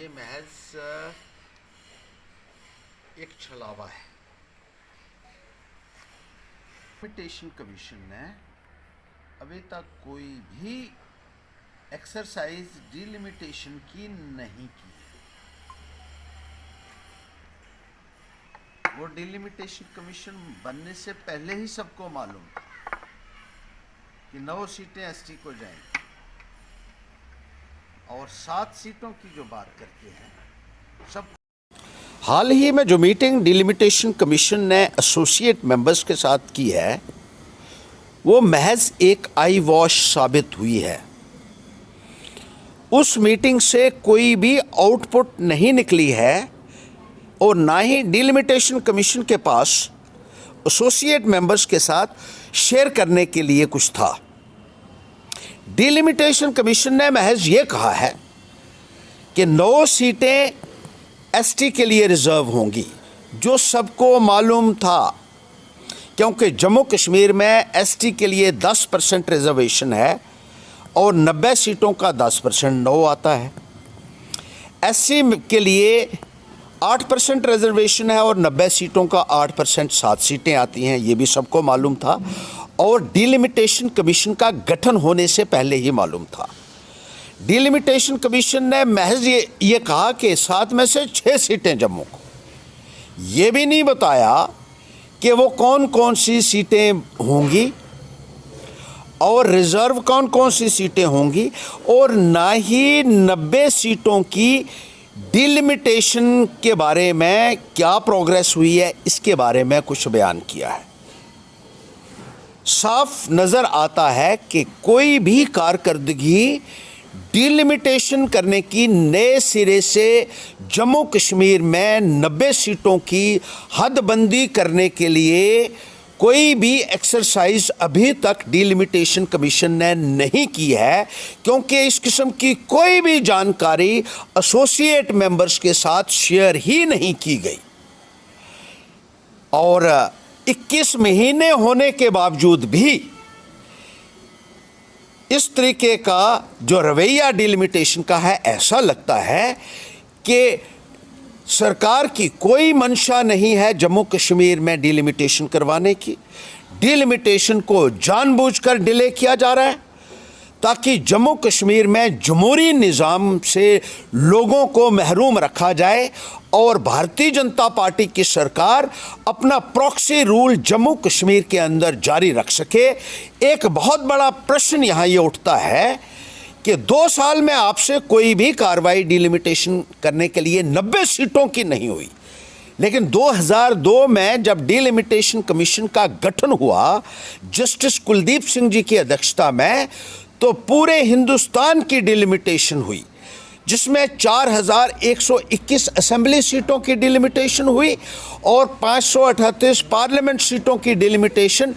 ये महज एक छलावा है। डिलिमिटेशन कमीशन ने अभी तक कोई भी एक्सरसाइज डिलिमिटेशन की नहीं की। वो डिलिमिटेशन कमीशन बनने से पहले ही सबको मालूम था कि 9 सीटें एसटी को जाएंगी और 7 सीटों की जो बात करते हैं सब। हाल ही में जो मीटिंग डिलिमिटेशन कमीशन ने एसोसिएट मेंबर्स के साथ की है वो महज एक आई वॉश साबित हुई है। उस मीटिंग से कोई भी आउटपुट नहीं निकली है और ना ही डिलिमिटेशन कमीशन के पास एसोसिएट मेंबर्स के साथ शेयर करने के लिए कुछ था। डिलिमिटेशन कमीशन ने महज ये कहा है कि 9 सीटें एसटी के लिए रिजर्व होंगी, जो सबको मालूम था क्योंकि जम्मू कश्मीर में एसटी के लिए 10% रिजर्वेशन है और 90 सीटों का 10% 9 आता है। एससी के लिए 8% रिजर्वेशन है और 90 सीटों का 8% 7 सीटें आती हैं, ये भी सबको मालूम था और डिलिमिटेशन कमीशन का गठन होने से पहले ही मालूम था। डिलिमिटेशन कमीशन ने महज ये कहा कि 7 में से 6 सीटें जम्मू को, ये भी नहीं बताया कि वो कौन कौन सी सीटें होंगी और रिजर्व कौन कौन सी सीटें होंगी और ना ही 90 सीटों की डिलिमिटेशन के बारे में क्या प्रोग्रेस हुई है इसके बारे में कुछ बयान किया है। साफ नज़र आता है कि कोई भी कारकर्दगी डिलिमिटेशन करने की नए सिरे से जम्मू कश्मीर में 90 सीटों की हदबंदी करने के लिए कोई भी एक्सरसाइज अभी तक डिलिमिटेशन कमीशन ने नहीं की है, क्योंकि इस किस्म की कोई भी जानकारी एसोसिएट मेंबर्स के साथ शेयर ही नहीं की गई। और 21 महीने होने के बावजूद भी इस तरीके का जो रवैया डिलिमिटेशन का है, ऐसा लगता है कि सरकार की कोई मंशा नहीं है जम्मू कश्मीर में डिलिमिटेशन करवाने की। डिलिमिटेशन को जानबूझकर डिले किया जा रहा है ताकि जम्मू कश्मीर में जमहूरी निज़ाम से लोगों को महरूम रखा जाए और भारतीय जनता पार्टी की सरकार अपना प्रॉक्सी रूल जम्मू कश्मीर के अंदर जारी रख सके। एक बहुत बड़ा प्रश्न यहाँ ये उठता है कि 2 साल में आपसे कोई भी कार्रवाई डिलिमिटेशन करने के लिए 90 सीटों की नहीं हुई, लेकिन 2002 में जब डिलिमिटेशन कमीशन का गठन हुआ जस्टिस कुलदीप सिंह जी की अध्यक्षता में, तो पूरे हिंदुस्तान की डिलिमिटेशन हुई जिसमें 4121 असेंबली सीटों की डिलिमिटेशन हुई और 538 पार्लियामेंट सीटों की डिलिमिटेशन